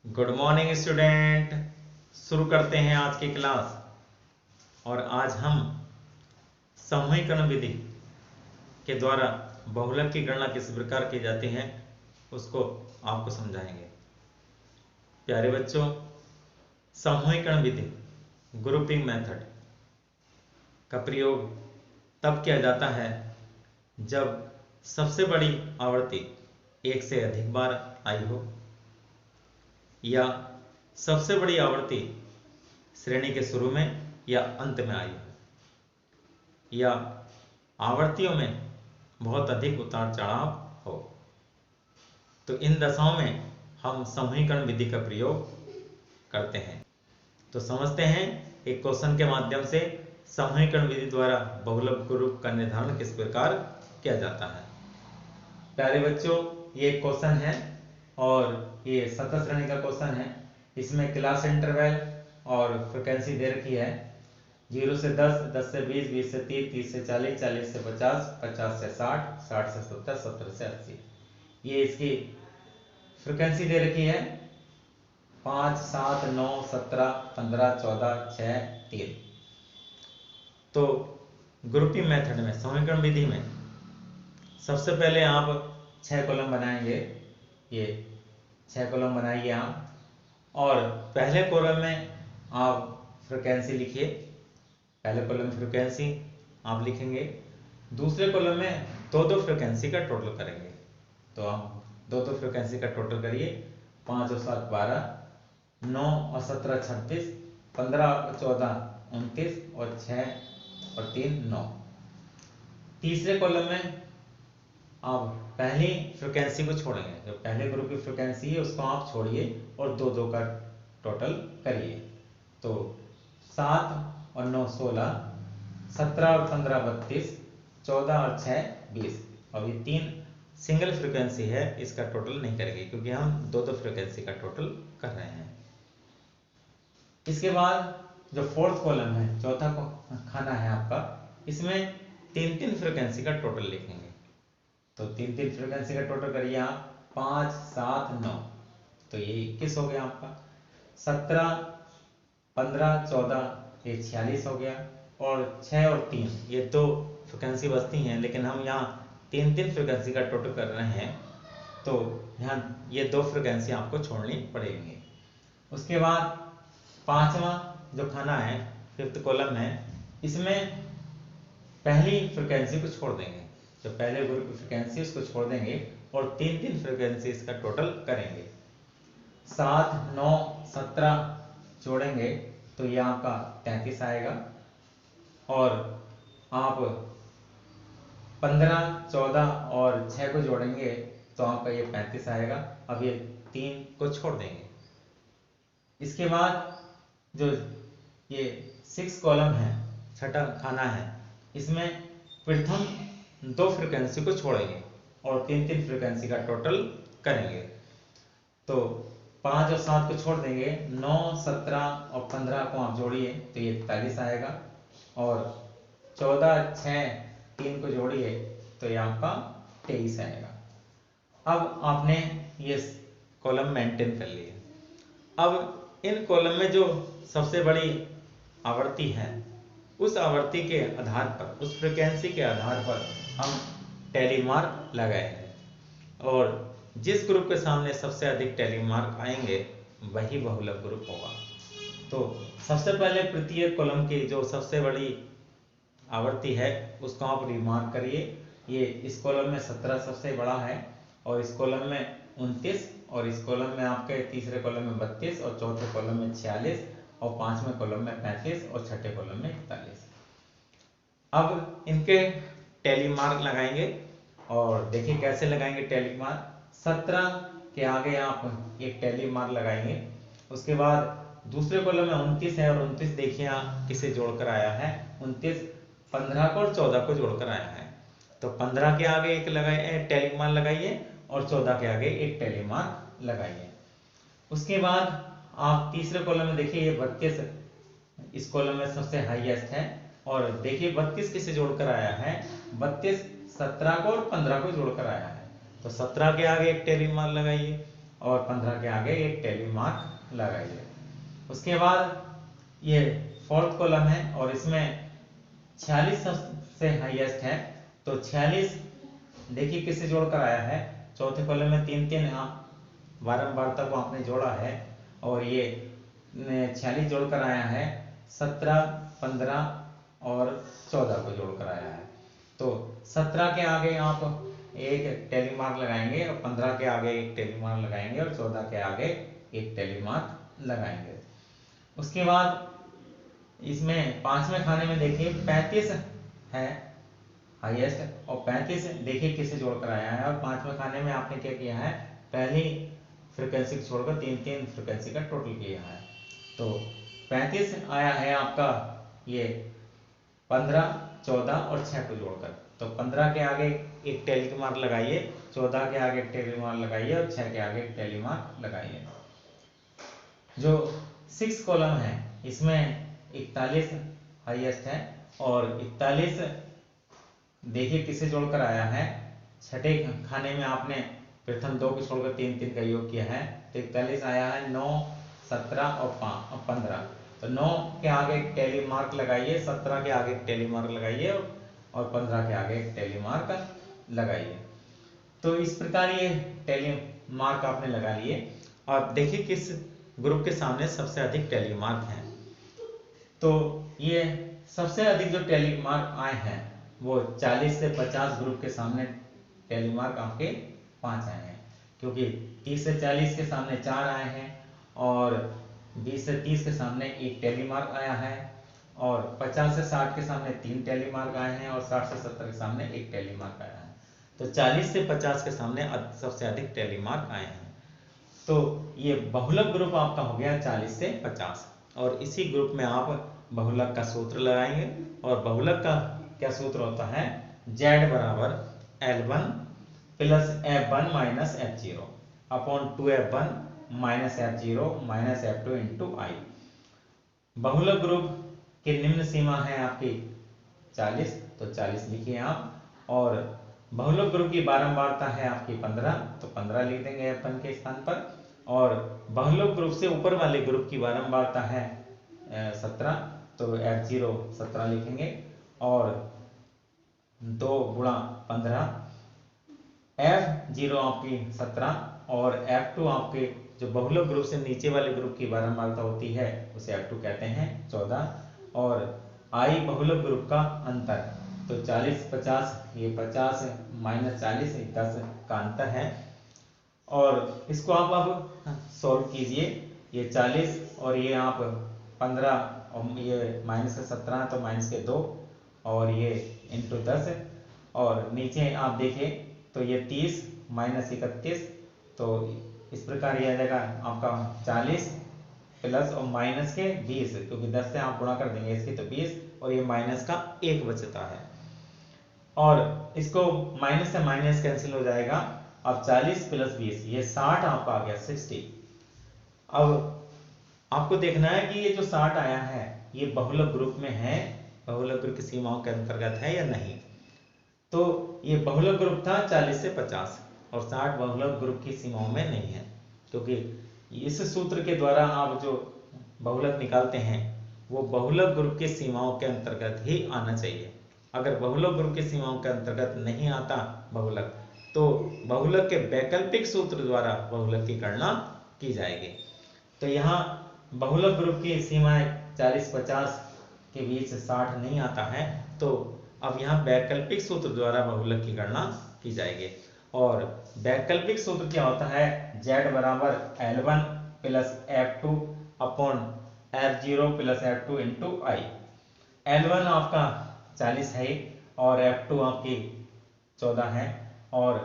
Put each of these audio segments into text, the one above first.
Good morning student. शुरू करते हैं आज की क्लास। और आज हम समूहीकरण विधि के द्वारा बहुलक की गणना किस प्रकार की जाती है उसको आपको समझाएंगे। प्यारे बच्चों, समूहीकरण विधि ग्रुपिंग मेथड का प्रयोग तब किया जाता है जब सबसे बड़ी आवर्ती एक से अधिक बार आई हो, या सबसे बड़ी आवर्ती श्रेणी के शुरू में या अंत में आई हो, या आवर्तियों में बहुत अधिक उतार चढ़ाव हो। तो इन दशाओं में हम समूहीकरण विधि का प्रयोग करते हैं। तो समझते हैं एक क्वेश्चन के माध्यम से समूहीकरण विधि द्वारा बहुलक ग्रुप का निर्धारण किस प्रकार किया जाता है। प्यारे बच्चों, ये क्वेश्चन है और ये 7 श्रेणी का क्वेश्चन है। इसमें क्लास इंटरवल और फ्रिक्वेंसी दे रखी है 0 से 10, 10 से 20, 20 से 30, 30 से 40, 40 से 50, 50 से 60, 60 से 70, 70 से 80। ये इसकी फ्रिक्वेंसी दे रखी है 5, 7, 9, 17, 15, 14, 6, 3। तो ग्रुपिंग मेथड में, समूहीकरण विधि में सबसे पहले आप 6 कॉलम बनाएंगे। ये 6 कॉलम बनाइए आप, और पहले कॉलम में आप फ्रिक्वेंसी लिखिए। पहले कॉलम फ्रिक्वेंसी आप लिखेंगे। दूसरे कॉलम में दो फ्रिक्वेंसी का टोटल करेंगे। तो आप दो फ्रिक्वेंसी का टोटल करिए। 5 और 7 12, 9 और 17 26, 15 और 14 29, और 6 और 3 9। तीसरे कॉलम में आप पहली फ्रिक्वेंसी को छोड़ेंगे। जो पहले ग्रुप की फ्रिक्वेंसी है उसको आप छोड़िए और दो का टोटल करिए। तो 7 और 9 16, 17 और 15 32, 14 और 6 20। अब ये 3 सिंगल फ्रिक्वेंसी है, इसका टोटल नहीं करेंगे क्योंकि हम दो फ्रिक्वेंसी का टोटल कर रहे हैं। इसके बाद जो फोर्थ कॉलम है, चौथा खाना है आपका, इसमें 3 फ्रिक्वेंसी का टोटल लिखेंगे। तो 3 फ्रिक्वेंसी का टोटल करिए आप। 5 7 9, तो ये 21 हो गया आपका। 17 15 14, ये 46 हो गया। और 6 और 3, ये 2 फ्रिक्वेंसी बचती हैं, लेकिन हम यहाँ 3 फ्रिक्वेंसी का टोटल कर रहे हैं, तो यहाँ ये 2 फ्रिक्वेंसी आपको छोड़नी पड़ेंगी। उसके बाद पांचवा जो खाना है, फिफ्थ कॉलम है, इसमें पहली फ्रिक्वेंसी को छोड़ देंगे। जो पहले ग्रुप की फ्रिक्वेंसी उसको छोड़ देंगे और 3 फ्रिक्वेंसी इसका टोटल करेंगे। 7 9 17 जोड़ेंगे तो ये आपका 33 आएगा। और आप 15 14 और 6 को जोड़ेंगे तो आपका ये 35 आएगा। अब ये 3 को छोड़ देंगे। इसके बाद जो ये 6 कॉलम है, छठा खाना है, इसमें प्रथम 2 फ्रिक्वेंसी को छोड़ेंगे और 3 फ्रिक्वेंसी का टोटल करेंगे। तो 5 और 7 को छोड़ देंगे। 9 17 और 15 को आप जोड़िए तो ये 43 आएगा। और 14 6 3 को जोड़िए तो ये आपका 23 आएगा। अब आपने ये कॉलम मेंटेन कर लिए। अब इन कॉलम में जो सबसे बड़ी आवर्ती है, उस आवर्ती के आधार पर, उस फ्रिक्वेंसी के आधार पर हम टैली मार्क लगाएंगे, और जिस ग्रुप के सामने सबसे अधिक टैली मार्क आएंगे वही बहुलक ग्रुप होगा। तो सबसे पहले प्रत्येक कॉलम की जो सबसे बड़ी आवर्ती है उसको आप रिमार्क करिए। ये इस कॉलम में 17 सबसे बड़ा है, और इस कॉलम में 29, और इस कॉलम में आपके तीसरे कॉलम में 32, और चौथे कॉलम में 46, और पांचवें कॉलम में 35, और छठे कॉलम में 41। अब इनके टैली मार्क लगाएंगे, और देखिए कैसे लगाएंगे टैली मार्क। 17 के आगे आप एक टैली मार्क लगाएंगे। उसके बाद दूसरे कॉलम में 29 है, और 29 देखिए आप किसे जोड़कर आया है। 29 15 को और 14 को जोड़कर आया है। तो 15 के आगे एक लगाइए, टैली मार्क लगाइए, और 14 के आगे एक टैली मार्क लगाइए। उसके बाद आप तीसरे कॉलम में देखिए ये 32 इस कॉलम में सबसे हाईएस्ट है, और देखिए 32 किसे जोड़कर आया है। 32 17 को और 15 को जोड़कर आया है। तो 17 के आगे एक टैली मार्क लगाइए, और 15 के आगे एक टैली मार्क लगाइए। उसके बाद ये फोर्थ कॉलम है और इसमें 46 सबसे हाईएस्ट है, तो 46 देखिए किससे जोड़कर आया है, चौथे कॉलम में 3-3 बारंबारता को आपने जोड़ा है और ये 46 जोड़कर आया है, 17, 15 और 14 को जोड़कर आया है। तो 17 के आगे आप एक टैली मार्क लगाएंगे और 15 के आगे एक टैली मार्क लगाएंगे और 14 के आगे एक टैली मार्क लगाएंगे। उसके बाद इसमें पांचवें खाने में देखिए 35 है हाईएस्ट और 35 देखिए किससे जोड़कर आया है, और पांचवें खाने में आपने क्या किया है, पहली फ्रीक्वेंसी को छोड़कर 3-3 फ्रीक्वेंसी का टोटल किया है। तो 35 आया है आपका ये 15, 14 और 6 को जोड़कर। तो 15 के आगे एक टैली मार्क लगाइए, 14 के आगे एक टैली मार्क लगाइए और 6 के आगे एक टैली मार्क लगाइए। जो 6 कॉलम है इसमें 41 हाईएस्ट है और 41 देखिए किससे जोड़कर आया है, छठे खाने में आपने प्रथम 2 को छोड़कर 3-3 का योग किया है, तो 41 आया है 9, 17 और 15। तो 9 के आगे एक टैली मार्क लगाइए, 17 के आगे एक टैली मार्क लगाइए और 15 के आगे एक टैली मार्क लगाइए। तो इस प्रकार ये टैली मार्क आपने लगा लिए। और देखिए किस ग्रुप के सामने सबसे अधिक टैली मार्क है। तो ये सबसे अधिक जो टैली मार्क आए हैं वो 40 से 50 ग्रुप के सामने टैली मार्क आपके 5 आए हैं, क्योंकि 30 से 40 के सामने 4 आए हैं और 20 से 30 के सामने एक टैली मार्क आया है और 50 से 60 के सामने 3 टैली मार्क आए हैं और 60 से 70 के सामने एक टैली मार्क आया है। तो 40 से 50 के सामने सबसे अधिक टैली मार्क आए हैं। तो ये बहुलक ग्रुप आपका हो गया 40 से 50 और इसी ग्रुप में आप बहुलक का सूत्र लगाएंगे और बहुलक का क्या सूत्र होता है, Z बराबर L1 plus F1 minus F0 upon 2F1 minus F0 minus F2 into I। बहुलक ग्रुप की निम्न सीमा है आपकी 40, तो 40 लिखिए आप, और बहुलक ग्रुप की बारंबारता है आपकी 15, तो 15 लिख देंगे F1 के स्थान पर, और बहुलक ग्रुप से ऊपर वाले ग्रुप की बारंबारता है 17, तो F0 17 लिखेंगे और 2 गुणा 15, F0 आपकी 17 और F2 आपके जो बहुलक ग्रुप से नीचे वाले ग्रुप की बारंबारता होती है उसे F2 कहते हैं 14, और I बहुलक ग्रुप का अंतर, तो 40 50 ये 50 माइनस 40 10 का अंतर है, और इसको आप अब सॉल्व कीजिए। ये 40 और ये आप 15 और ये माइनस 17 तो माइनस के 2 और ये इंटू 10, और नीचे आप देखें तो ये 30 माइनस 31, तो इस प्रकार ये आ जाएगा आपका 40 प्लस और माइनस के 20, क्योंकि 10 से आप गुणा कर देंगे इसकी, तो 20 और ये माइनस का 1 बचता है और इसको माइनस से माइनस कैंसिल हो जाएगा। अब 40 प्लस 20 ये 60 आपका आ गया 60। अब आपको देखना है कि ये जो 60 आया है ये बहुलक ग्रुप में है, बहुलक ग्रुप की सीमाओं के अंतर्गत है या नहीं। तो ये बहुलक ग्रुप था 40 से 50 और 60 बहुलक ग्रुप की सीमाओं में नहीं है, क्योंकि इस सूत्र के द्वारा आप जो बहुलक निकालते हैं वो बहुलक ग्रुप की सीमाओं के अंतर्गत ही आना चाहिए। अगर बहुलक ग्रुप की सीमाओं के अंतर्गत नहीं आता बहुलक, तो बहुलक के वैकल्पिक सूत्र द्वारा बहुलक की गणना की जाएगी। तो यहाँ बहुलक ग्रुप की सीमाएं 40-50 के बीच 60 नहीं आता है, तो अब यहाँ वैकल्पिक सूत्र द्वारा बहुलक की गणना की जाएगी। और वैकल्पिक सूत्र क्या होता है, Z बराबर L1 plus F2 upon F0 plus F2 into I। L1 आपका 40 है और F2 आपकी 14 है और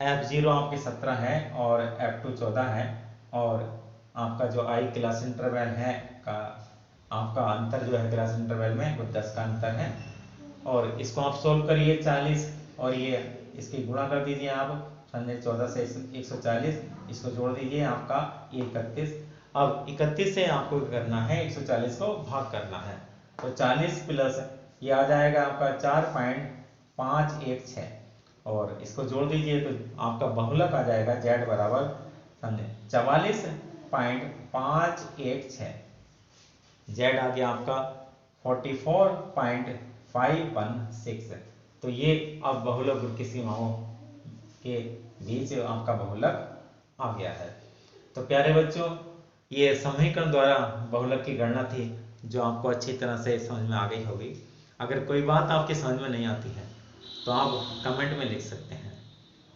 F0 आपकी 17 है और F2 14 है, और आपका जो I क्लास इंटरवल है का आपका अंतर जो है क्लास इंटरवल में वो 10 का अंतर है, और इसको आप सोल्व करिए 40 और ये इसकी गुणा कर दीजिए आप 14 से 140, इसको जोड़ दीजिए आपका 31। अब 31 से आपको करना है 140 को भाग करना है, तो 40 प्लस ये आ जाएगा आपका 4.516 और इसको जोड़ दीजिए तो आपका बहुलक आ जाएगा Z बराबर समझे, 44.516। जेड आ गया आपका 44.516। तो ये अब बहुलक गुण की सीमाओं के बीच आपका बहुलक आ गया है। तो प्यारे बच्चों, ये समूहीकरण द्वारा बहुलक की गणना थी, जो आपको अच्छी तरह से समझ में आ गई होगी। अगर कोई बात आपके समझ में नहीं आती है तो आप कमेंट में लिख सकते हैं,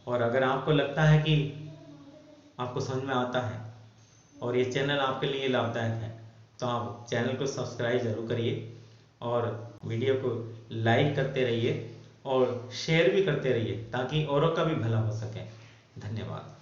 और अगर आपको लगता है कि आपको समझ में आता है और ये चैनल आपके लिए लाभदायक है तो आप चैनल को सब्सक्राइब जरूर करिए और वीडियो को लाइक करते रहिए और शेयर भी करते रहिए ताकि औरों का भी भला हो सके। धन्यवाद।